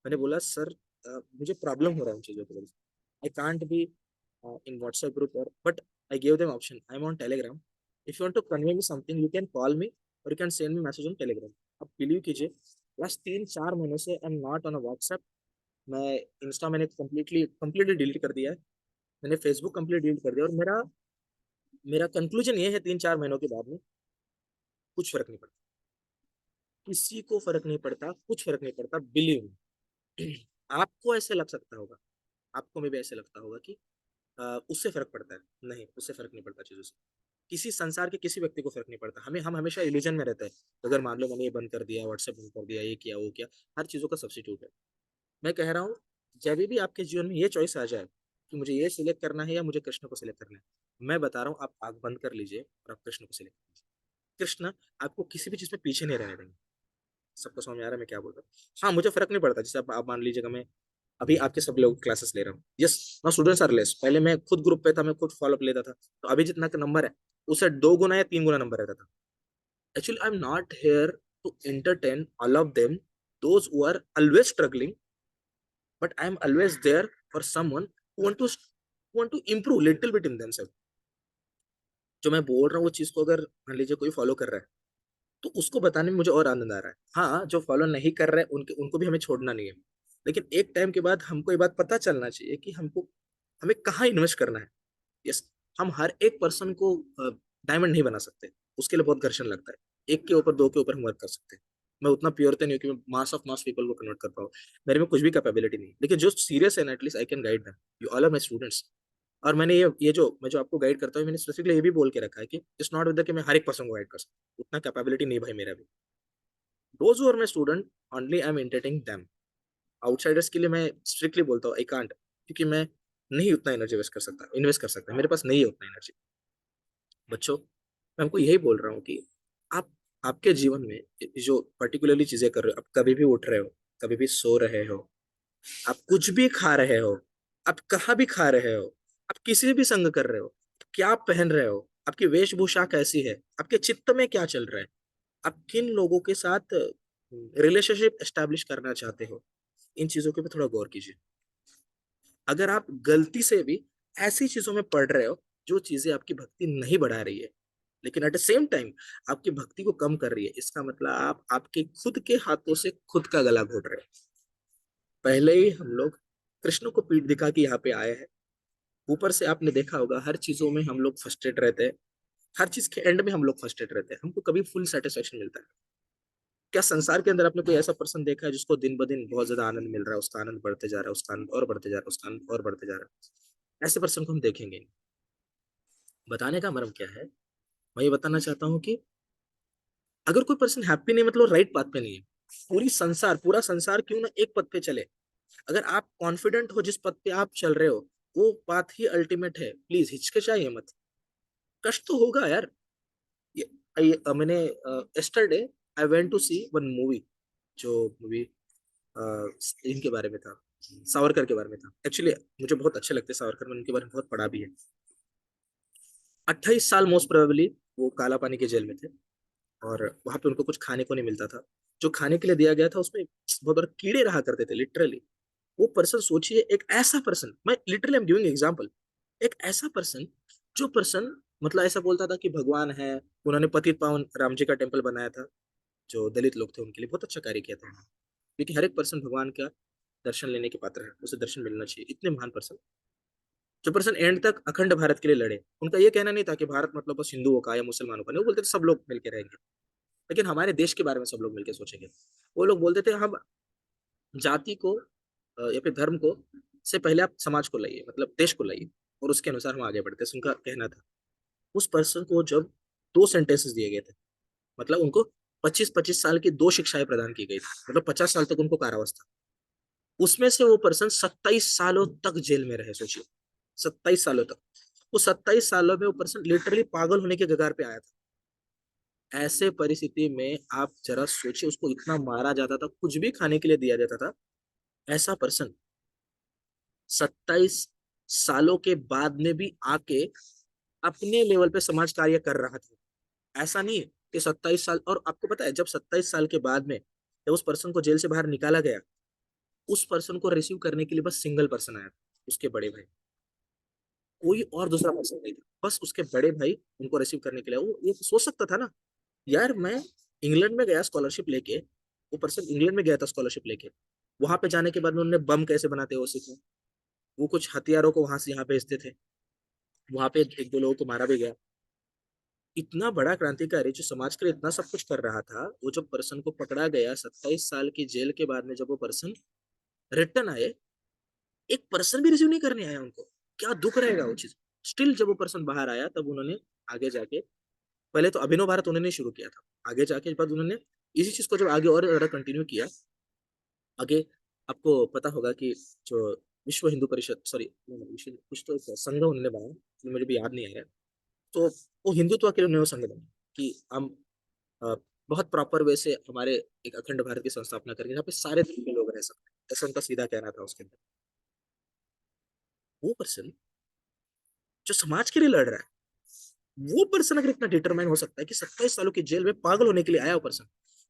मैंने बोला सर, मुझे प्रॉब्लम हो रहा है उन चीजों की वजह से. I can't be in WhatsApp group, और but I gave them option, I am on Telegram. If you want to convey me something you can call me और you can send me message on Telegram. आप believe कीजिए, last 3-4 महीनों से I am not on WhatsApp. मैं Insta मैंने completely completely delete कर दिया है. मैंने फेसबुक कंप्लीट डिलीट कर दिया. और मेरा मेरा कंक्लूजन ये है 3-4 महीनों के बाद में, कुछ फर्क नहीं पड़ता. किसी को फर्क नहीं पड़ता, कुछ फर्क नहीं पड़ता, बिलीव मी. आपको ऐसे लग सकता होगा, आपको में भी ऐसे लगता होगा कि उससे फर्क पड़ता है. नहीं, उससे फर्क नहीं पड़ता चीजों से. किसी संसार के किसी व्यक्ति को फर्क नहीं पड़ता. हम हमेशा इल्यूजन में रहते हैं. अगर मान लो मैंने ये बंद कर दिया, व्हाट्सएप बंद कर दिया, ये किया वो किया, हर चीजों का सब्सिट्यूट है. मैं कह रहा हूँ, जब भी आपके जीवन में ये चॉइस आ जाए कि मुझे ये सिलेक्ट करना है या मुझे कृष्ण को सिलेक्ट करना है, मैं बता रहा हूँ आप आग बंद कर लीजिए और आप कृष्ण को सिलेक्ट कीजिए. कृष्ण आपको किसी भी चीज में पीछे नहीं रहने देंगे. सबको समझ में आ रहा है मैं क्या बोल रहा हूँ. हाँ, मुझे फर्क नहीं पड़ता. जैसे आप मान लीजिएगा मैं अभी आपके सब लोग क्लासेस ले रहा हूँ. यस, ना स्टूडेंट्स आर लेस. पहले मैं खुद ग्रुप पे था, मैं खुद फॉलोअप लेता था, तो अभी जितना का नंबर है उससे 2 गुना या 3 गुना नंबर रहता था. Actually I am not here to entertain all of them, those who are always struggling, but I am always there for someone who want to improve little bit in themselves. जो मैं बोल रहा हूँ वो चीज को अगर मान लीजिए कोई फॉलो कर रहा है तो उसको बताने में मुझे और आनंद आ रहा है. हाँ, जो फॉलो नहीं कर रहे हैं उनके उनको भी हमें छोड़ना नहीं है. लेकिन एक टाइम के बाद हमको ये बात पता चलना चाहिए कि हमको हमें कहाँ इन्वेस्ट करना है. यस, हम हर एक पर्सन को डायमंड नहीं बना सकते. उसके लिए बहुत घर्षण लगता है. एक के ऊपर दो के ऊपर हम वर्क कर सकते हैं. मैं उतना प्योर तो नहीं हूँ कि मैं मास ऑफ मास पीपल को कन्वर्ट कर पाऊँ. मेरे में कुछ भी कैपेबिलिटी नहीं है. लेकिन जो सीरियस है at least I can guide them. You all are my students. और मैंने ये जो मैं जो आपको गाइड करता हूँ, मैंने स्पेसिफिकली ये भी बोल के रखा है कि इट्स नॉट विद कि मैं हर एक पर्सन को गाइड कर सकता. उतना कैपेबिलिटी नहीं भाई मेरा भी. Those who are my student only I am entertaining them. Outsiders के लिए मैं स्ट्रिक्टली बोलता हूँ आई कांट, क्योंकि मैं नहीं उतना एनर्जी इन्वेस्ट कर सकता, मेरे पास नहीं है उतना एनर्जी. बच्चों, मैं हमको यही बोल रहा हूँ कि आप आपके जीवन में जो पर्टिकुलरली चीजें कर रहे हो, आप कभी भी उठ रहे हो, कभी भी सो रहे हो, आप कुछ भी खा रहे हो, आप कहाँ भी खा रहे हो, आप किसी भी संग कर रहे हो, क्या आप पहन रहे हो, आपकी वेशभूषा कैसी है, आपके चित्त में क्या चल रहा है, आप किन लोगों के साथ रिलेशनशिप एस्टेब्लिश करना चाहते हो, इन चीजों के ऊपर थोड़ा गौर कीजिए। अगर आप गलती से भी ऐसी चीजों में पड़ रहे हो जो चीजें आपकी भक्ति नहीं बढ़ा रही है, लेकिन एट द सेम टाइम आपकी भक्ति को कम कर रही है, इसका मतलब आप आपके खुद के हाथों से खुद का गला घोट रहे हो। पहले ही हम लोग कृष्ण को पीठ दिखा के यहाँ पे आए हैं, ऊपर से आपने देखा होगा हर चीजों में हम लोग फर्स्टेड रहते हैं, हर चीज के एंड में हम लोग फर्स्टेड रहते हैं, हमको कभी फुल सेटिस्फेक्शन मिलता है? क्या संसार के अंदर आपने कोई ऐसा पर्सन देखा है जिसको दिन ब दिन बहुत ज्यादा आनंद मिल रहा है, उसका आनंद बढ़ते जा रहा है, उसका आनंद और बढ़ते जा रहा है, उसका आनंद और बढ़ते जा रहा है? ऐसे पर्सन को हम देखेंगे नहीं। बताने का मर्म क्या है, मैं ये बताना चाहता हूँ कि अगर कोई पर्सन हैप्पी नहीं मतलब राइट पाथ पे नहीं है, पूरा संसार क्यों ना एक पथ पे चले, अगर आप कॉन्फिडेंट हो जिस पथ पे आप चल रहे हो वो पाथ ही अल्टीमेट है, प्लीज हिचकिचाइए मत। कष्ट तो होगा यार। मैंने yesterday I went to see one movie, जो मूवी इनके बारे में था, सावरकर के बारे में था। एक्चुअली मुझे बहुत अच्छे लगते हैं सावरकर, मैंने उनके बारे में बहुत पढ़ा भी है। 28 साल मोस्ट प्रोबेबली वो काला पानी के जेल में थे, और वहां पे उनको कुछ खाने को नहीं मिलता था। जो खाने के लिए दिया गया था उसमें बहुत बड़े कीड़े रहा करते थे लिटरली। वो पर्सन सोचिए, एक ऐसा पर्सन, मैं literally I am giving example, एक ऐसा पर्सन, जो पर्सन मतलब ऐसा बोलता था कि भगवान है। उन्होंने पतित पावन राम जी का टेम्पल बनाया था, जो दलित लोग थे उनके लिए बहुत अच्छा कार्य किया था उन्होंने। क्योंकि हर एक पर्सन भगवान का दर्शन लेने के पात्र है, उसे दर्शन मिलना चाहिए, इतने महान पर्सन। जो पर्सन एंड तक अखंड भारत के लिए लड़े, उनका ये कहना नहीं था कि भारत मतलब बस हिंदुओं का या मुसलमानों का, नहीं, वो बोलते थे सब लोग मिलकर रहेंगे, लेकिन हमारे देश के बारे में सब लोग मिलकर सोचेंगे। वो लोग बोलते थे हम जाति को या फिर धर्म को से पहले आप समाज को लाइए, मतलब देश को लाइए, और उसके अनुसार हम आगे बढ़ते हैं, उनका कहना था। उस पर्सन को जब 2 सेंटेंसेस दिए गए थे, मतलब उनको 25-25 साल की 2 शिक्षाएं प्रदान की गई थी, मतलब 50 साल तक उनको कारावास था। उसमें से वो पर्सन 27 सालों तक जेल में रहे, सोचिए, 27 सालों तक। वो 27 सालों में वो पर्सन लिटरली पागल होने के कगार पे आया था। ऐसे परिस्थिति में आप जरा सोचिए, उसको इतना मारा जाता था, कुछ भी खाने के लिए दिया जाता था, ऐसा पर्सन 27 सालों के बाद में भी आके अपने लेवल पे समाज कार्य कर रहा था। ऐसा नहीं है कि 27 साल, और आपको पता है जब 27 साल के बाद में जब उस पर्सन को जेल से बाहर निकाला गया, उस पर्सन को रिसीव करने के लिए बस सिंगल पर्सन आया था, उसके बड़े भाई। कोई और दूसरा पर्सन नहीं था, बस उसके बड़े भाई उनको रिसीव करने के लिए। वो ये सोच सकता था ना, यार मैं इंग्लैंड में गया स्कॉलरशिप लेके, वो पर्सन इंग्लैंड में गया था स्कॉलरशिप लेके, वहां पे जाने के बाद में उन्होंने बम कैसे बनाते हैं वो सीखा, वो कुछ हथियारों को वहां से यहाँ भेजते थे, वहां पे एक दो लोगों को मारा भी गया। इतना बड़ा क्रांतिकारी जो समाज के लिए इतना सब कुछ कर रहा था, वो जब पर्सन को पकड़ा गया 27 साल की जेल के बाद में, जब वो पर्सन रिटर्न आए, एक पर्सन भी रिसीव नहीं करने आया उनको, क्या दुख रहेगा वो चीज। स्टिल जब वो पर्सन बाहर आया तब उन्होंने आगे जाके, पहले तो अभिनव भारत उन्होंने शुरू किया था, आगे जाके बाद उन्होंने इसी चीज को जब आगे और ज्यादा कंटिन्यू किया। आगे आपको पता होगा कि जो विश्व हिंदू परिषद, सॉरी विश्व कुछ तो एक संघ उन्होंने बनाया, मुझे भी याद नहीं आ रहा है। तो वो हिंदुत्व के लिए उन्होंने वो संघ बनाया कि हम अ, बहुत प्रॉपर वे से हमारे एक अखंड भारत की संस्थापना करेंगे जहाँ पे सारे धर्म के लोग रह सकते हैं, ऐसा उनका सीधा कहना था उसके अंदर। वो पर्सन जो समाज के लिए लड़ रहा है, वो पर्सन अगर इतना डिटरमाइन हो सकता है कि 27 सालों की जेल में पागल होने के लिए आया वो पर्सन,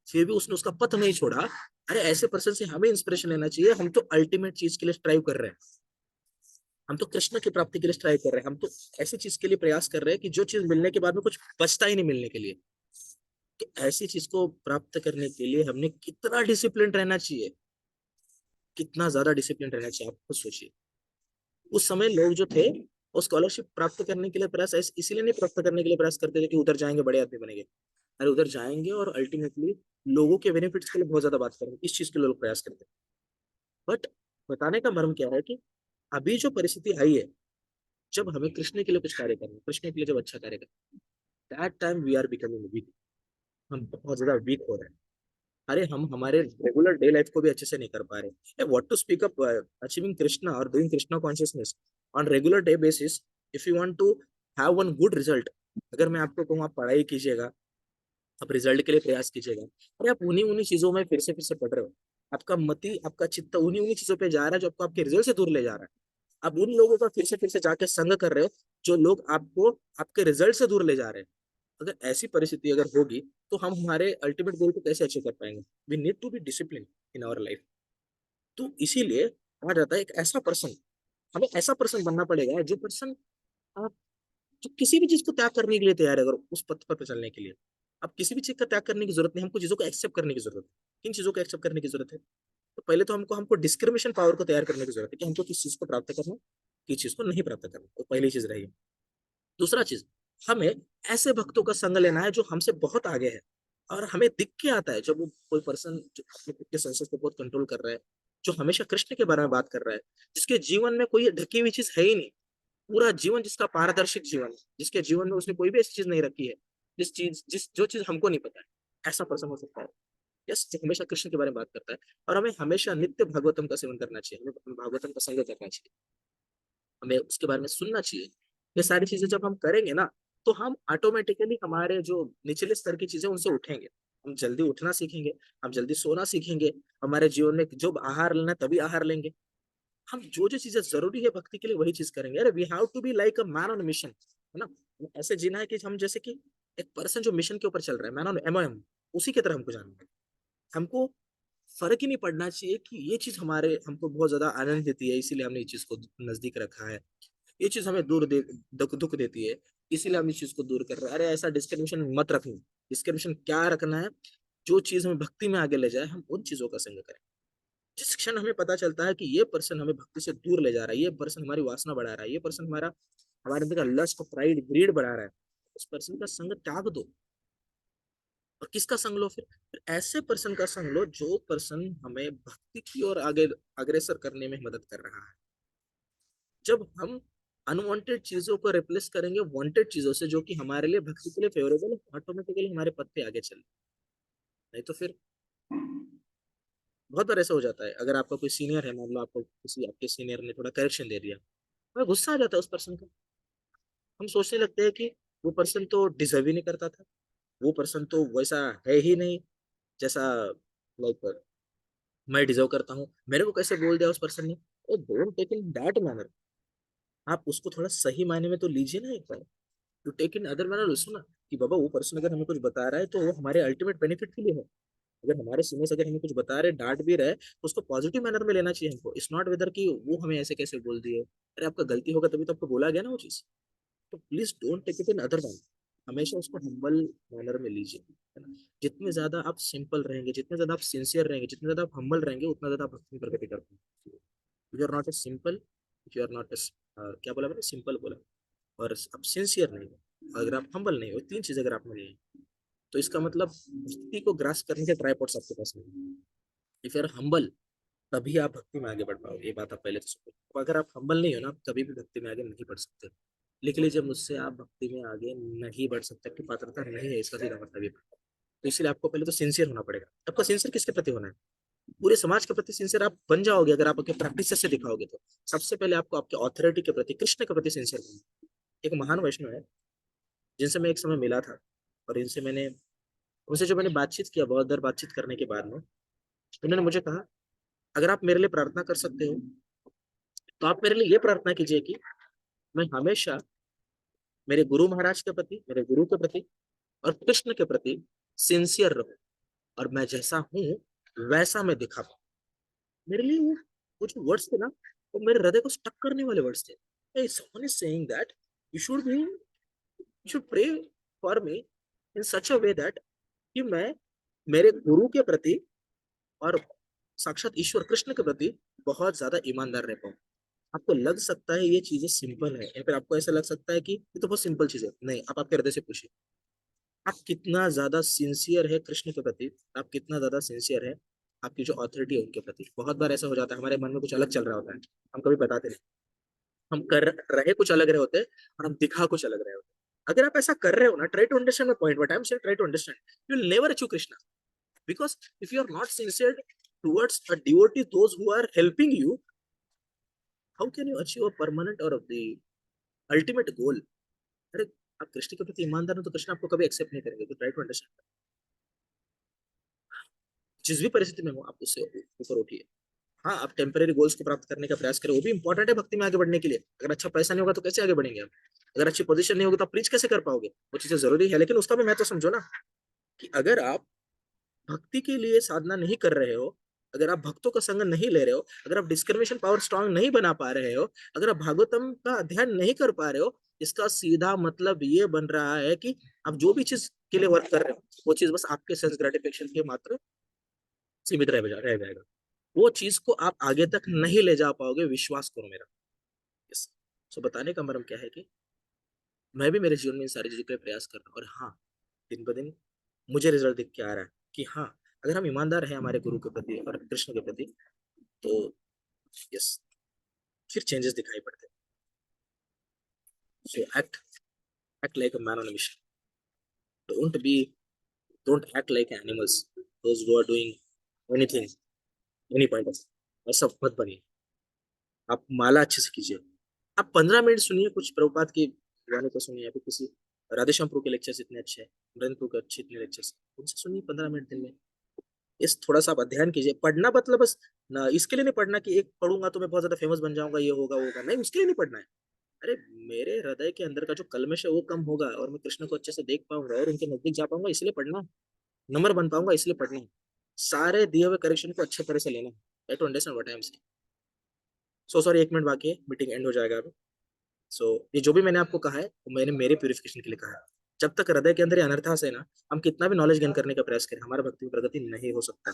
फिर भी उसने उसका पथ नहीं छोड़ा, अरे ऐसे पर्सन से हमें इंस्पिरेशन लेना चाहिए। हम तो अल्टीमेट चीज के लिए स्ट्राइव कर रहे हैं, हम तो कृष्ण की प्राप्ति के लिए स्ट्राइव कर रहे हैं, हम तो ऐसी चीज के लिए प्रयास कर रहे हैं कि जो चीज मिलने के बाद में कुछ बचता ही नहीं मिलने के लिए। तो ऐसी चीज को प्राप्त करने के लिए हमने कितना डिसिप्लिन रहना चाहिए, कितना ज्यादा डिसिप्लिन रहना चाहिए, आप खुद सोचिए। उस समय लोग जो थे वो स्कॉलरशिप प्राप्त करने के लिए प्रयास इसीलिए नहीं प्राप्त करने के लिए प्रयास करते थे कि उधर जाएंगे बड़े आदमी बनेंगे, अरे उधर जाएंगे और अल्टीमेटली लोगों के बेनिफिट्स के लिए बहुत ज्यादा बात करेंगे, इस चीज के लिए लोग प्रयास करते हैं। बट बताने का मर्म क्या है कि अभी जो परिस्थिति आई है, जब हमें कृष्ण के लिए कुछ कार्य करना है, कृष्ण के लिए जब अच्छा कार्य करना है, that time we are becoming weak, हम बहुत ज्यादा वीक हो रहे हैं। अरे हम हमारे रेगुलर डे लाइफ को भी अच्छे से नहीं कर पा रहे, what to speak up achieving Krishna और doing Krishna consciousness on regular day basis. If you want to have one good result, अगर मैं आपको कहूँ आप पढ़ाई कीजिएगा, आप रिजल्ट के लिए प्रयास कीजिएगा, अरे आप उन्हीं उन्हीं चीजों में फिर से पढ़ रहे हो। आपका मति, आपका चित्त उन्हीं उन्हीं चीजों पे जा रहा है जो आपको आपके रिजल्ट से दूर ले जा रहा है। अब उन लोगों का फिर से जाके संग कर रहे हो जो लोग आपको आपके रिजल्ट से दूर ले जा रहे हैं। अगर ऐसी परिस्थिति अगर होगी तो हम हमारे अल्टीमेट गोल को कैसे अचीव कर पाएंगे? We need to be discipline in our life. तो इसीलिए कहा जाता है एक ऐसा पर्सन, हमें ऐसा पर्सन बनना पड़ेगा जो पर्सन आप जो किसी भी चीज को त्याग करने के लिए तैयार है, अगर उस पथ पर चलने के लिए। अब किसी भी चीज का त्याग करने की जरूरत नहीं, हमको चीजों को एक्सेप्ट करने की जरूरत है। किन चीजों को एक्सेप्ट करने की जरूरत है? तो पहले तो हमको हमको डिस्क्रिमिनेशन पावर को तैयार करने की जरूरत है कि हमको किस चीज को प्राप्त करना है, किस चीज को नहीं प्राप्त करना, तो पहली चीज रहेगी। दूसरा चीज, हमें ऐसे भक्तों का संग लेना है जो हमसे बहुत आगे है, और हमें दिख के आता है जब वो कोई पर्सन जो अपने खुद के सेंसेस को बहुत कंट्रोल कर रहा है, जो हमेशा कृष्ण के बारे में बात कर रहा है, जिसके जीवन में कोई ढकी हुई चीज है ही नहीं, पूरा जीवन जिसका पारदर्शिक जीवन है, जिसके जीवन में उसने कोई भी ऐसी चीज नहीं रखी है जिस जो चीज हमको नहीं पता है, ऐसा पर्सन हो सकता है। यस, जो हमेशा कृष्ण के बारे में बात करता है। और हमें हमेशा नित्य भागवतम का सेवन करना चाहिए, हमें भागवतम का संग करना चाहिए, हमें उसके बारे में सुनना चाहिए। ये सारी चीजें जब हम करेंगे ना, तो हम ऑटोमेटिकली हमारे जो निचले स्तर की चीजें उनसे उठेंगे। हम जल्दी उठना सीखेंगे, हम जल्दी सोना सीखेंगे, हमारे जीवन में जो आहार लेना है तभी आहार लेंगे। हम जो जो चीजें जरूरी है भक्ति के लिए वही चीज करेंगे। अरे we have to be like a man on mission, है ना? ऐसे जीना है कि हम जैसे कि एक पर्सन जो मिशन के ऊपर चल रहा है, मैन ऑन एमओएम, उसी की तरह हमको जानना है। हमको फर्क ही नहीं पड़ना चाहिए कि ये चीज हमारे हमको बहुत ज्यादा आनंद देती है इसीलिए हमने इस चीज को नजदीक रखा है, ये चीज हमें दुख देती है इसीलिए हम इस चीज को दूर कर रहे हैं। अरे ऐसा डिस्क्रिमिनेशन मत रखना। डिस्क्रिमिनेशन क्या रखना है? जो चीज हमें भक्ति में आगे ले जाए हम उन चीजों का संग करें। जिस क्षण हमें पता चलता है कि ये पर्सन हमें भक्ति से दूर ले जा रहा है, ये पर्सन हमारी वासना बढ़ा रहा है, ये पर्सन हमारे अंदर का लस्ट, प्राइड, ग्रीड बढ़ा रहा है, उस पर्सन का संग त्याग दो। और किसका संग लो? फिर ऐसे पर्सन का संग लो जो पर्सन हमें भक्ति की ओर आगे अग्रसर करने में मदद कर रहा है। जब हम अनवांटेड चीजों को रिप्लेस करेंगे वांटेड चीजों से जो कि हमारे लिए भक्ति के लिए फेवरेबल है, ऑटोमेटिकली हमारे पथ पे आगे चल। नहीं तो फिर बहुत बार ऐसा हो जाता है, अगर आपका कोई सीनियर है, मान लो आपको किसी आपके सीनियर ने थोड़ा करेक्शन दे दिया, हमें गुस्सा आ जाता है उस पर्सन का। हम सोचने लगते हैं कि वो पर्सन तो डिजर्व ही नहीं करता था, वो पर्सन तो वैसा है ही नहीं जैसा लाइक मैं डिजर्व करता हूँ, मेरे को कैसे बोल दिया उस पर्सन ने। Don't take in that manner. आप उसको थोड़ा सही मायने में तो लीजिए ना एक बार। To take in other manner also ना, कि बाबा वो पर्सन अगर हमें कुछ बता रहा है तो वो हमारे अल्टीमेट बेनिफिट के लिए है। अगर हमारे सीनियर्स अगर हमें कुछ बता रहे, डांट भी रहे, तो उसको पॉजिटिव मैनर में लेना चाहिए हमको। इट्स नॉट वेदर कि वो हमें ऐसे कैसे बोल दिए। अरे आपका गलती होगा तभी तो आपको बोला गया ना वो चीज। तो please don't take it in other manner, हमेशा उसको हम्बल मैनर में लीजिए, है ना? जितने ज्यादा आप सिंपल रहेंगे, जितने ज्यादा आप सिंसियर रहेंगे, जितने ज्यादा आप हम्बल रहेंगे, उतना ज्यादा आप अपनी प्रगति कर पाएंगे। You are not a simple, you are not a क्या बोला मैंने, सिंपल बोला, और आप सिंसियर नहीं हो, अगर आप हम्बल नहीं हो, तीन चीज अगर आप में नहीं है, तो इसका मतलब स्थिति को ग्रास करने के ट्राइपॉड्स आपके पास नहीं है। इफ यू आर हम्बल, तभी आप भक्ति में आगे बढ़ पाओगे। ये बात आप पहले तो समझो। तो अगर आप हम्बल नहीं हो ना, आप कभी भी भक्ति में आगे नहीं बढ़ सकते। लिख लीजिए मुझसे, आप भक्ति में आगे नहीं बढ़ सकते, आपकी पात्रता नहीं है, इसका सीधा मतलब ये। तो इसलिए आपको पहले तो सिंसियर होना पड़ेगा। आपको सिंसियर किसके प्रति होना है? पूरे समाज के प्रति सिंसियर आप बन जाओगे अगर आप अपने प्रैक्टिस से दिखाओगे तो। सबसे पहले आपको आपके ऑथोरिटी के प्रति, कृष्ण के प्रति सिंसियर होना है। एक महान वैष्णव है जिनसे मैं एक समय मिला था, और इनसे मैंने उनसे जो मैंने बातचीत किया, बहुत देर बातचीत करने के बाद में उन्होंने मुझे कहा, अगर आप मेरे लिए प्रार्थना कर सकते हो तो आप मेरे लिए ये प्रार्थना कीजिए कि मैं हमेशा मेरे गुरु महाराज के प्रति, मेरे गुरु के प्रति और कृष्ण के प्रति सिंसियर रहूं, और मैं जैसा हूं वैसा मैं दिखा पाऊं। मेरे लिए वो जो वर्ड्स थे ना, वो मेरे हृदय को स्टक करने वाले वर्ड्स थे। Hey, someone is saying that you should pray for me in such a way that कि मैं मेरे गुरु के प्रति और साक्षात ईश्वर कृष्ण के प्रति बहुत ज्यादा ईमानदार रह पाऊं। आपको लग सकता है ये चीजें सिंपल है, या फिर आपको ऐसा लग सकता है कि ये तो बहुत सिंपल चीज है। नहीं, आप आपके हृदय से पूछिए, आप कितना ज्यादा सिंसियर है कृष्ण के प्रति, आप कितना ज्यादा सिंसियर है आपकी जो अथॉरिटी है उनके प्रति। बहुत बार ऐसा हो जाता है हमारे मन में कुछ अलग चल रहा होता है, हम कभी बताते नहीं। हम कर रहे कुछ अलग रहे होते हैं और हम दिखा कुछ अलग रहे होते हैं। अगर आप ऐसा कर रहे हो ना, try to understand my point, what I am saying, try to understand, you will never achieve Krishna. Because if you are not sincere towards a devotee, those who are helping you, how can you achieve a permanent और the ultimate goal? अरे आप कृष्ण के प्रति ईमानदार हो तो कृष्ण आपको कभी एक्सेप्ट नहीं करेंगे। तो ट्राई टू अंडरस्टैंड। जिस भी परिस्थिति में हो आप उससे ऊपर उठिए। हाँ, आप टेम्परेरी गोल्स को प्राप्त करने का प्रयास करें, वो भी इंपॉर्टेंट है भक्ति में आगे बढ़ने के लिए। अगर अच्छा पैसा नहीं होगा तो कैसे आगे बढ़ेंगे आप? अगर अच्छी पोजीशन नहीं होगी तो आप प्रीच कैसे कर पाओगे? वो चीजें जरूरी है, लेकिन उसका भी मैं तो समझो ना, कि अगर आप भक्ति के लिए साधना नहीं कर रहे हो, अगर आप भक्तों का संग नहीं ले रहे हो, अगर आप डिस्क्रिमिनेशन पावर स्ट्रांग नहीं बना पा रहे हो, अगर आप भागवतम का अध्ययन नहीं कर पा रहे हो, इसका सीधा मतलब ये बन रहा है कि आप जो भी चीज के लिए वर्क कर रहे हो, वो चीज बस आपके सेंस ग्रेटिफिकेशन के मात्र सीमित रह जाएगा। वो चीज को आप आगे तक नहीं ले जा पाओगे, विश्वास करो मेरा। यस। सो बताने का मर्म क्या है कि मैं भी मेरे जीवन में इन सारी चीजों के लिए प्रयास कर रहा हूँ, और हाँ, दिन ब दिन मुझे रिजल्ट दिख के आ रहा है कि हाँ, अगर हम ईमानदार हैं हमारे गुरु के प्रति और कृष्ण के प्रति, तो यस, फिर चेंजेस दिखाई पड़ते हैं। So act like a man on a mission. Don't be don't act like animals, those who are doing anything any point of. ऐसा मत बनिए। आप माला अच्छे से कीजिए। आप 15 मिनट सुनिए कुछ प्रभुपाद की गाने को सुनिए, या फिर किसी राधेश्याम प्रभु के लेक्चर्स इतने अच्छे हैं, नरेंद्र प्रभु के अच्छे इतने लेक्चर्स, उनसे सुनिए 15 मिनट दिन में। इस थोड़ा सा आप अध्ययन कीजिए। पढ़ना मतलब बस ना, इसके लिए नहीं पढ़ना कि एक पढ़ूंगा तो मैं बहुत ज्यादा फेमस बन जाऊंगा, ये होगा वो होगा, नहीं, उसके लिए नहीं पढ़ना है। अरे, मेरे हृदय के अंदर का जो कल्मश है वो कम होगा, और मैं कृष्ण को अच्छे से देख पाऊंगा और उनके नजदीक जा पाऊंगा, इसलिए पढ़ना है। नंबर बन पाऊंगा, इसलिए पढ़ना है। सारे दिए हुए करेक्शन को अच्छे तरह से लेना है। To understand what I am saying. So sorry, 1 minute बाकी है, मीटिंग एंड हो जाएगा अभी। सो ये जो भी मैंने आपको कहा है, वो मैंने मेरे प्यूरिफिकेशन के लिए कहा है। जब तक हृदय के अंदर ये अनर्थास है ना, हम कितना भी नॉलेज गेन करने का प्रयास करें, हमारा भक्ति में प्रगति नहीं हो सकता।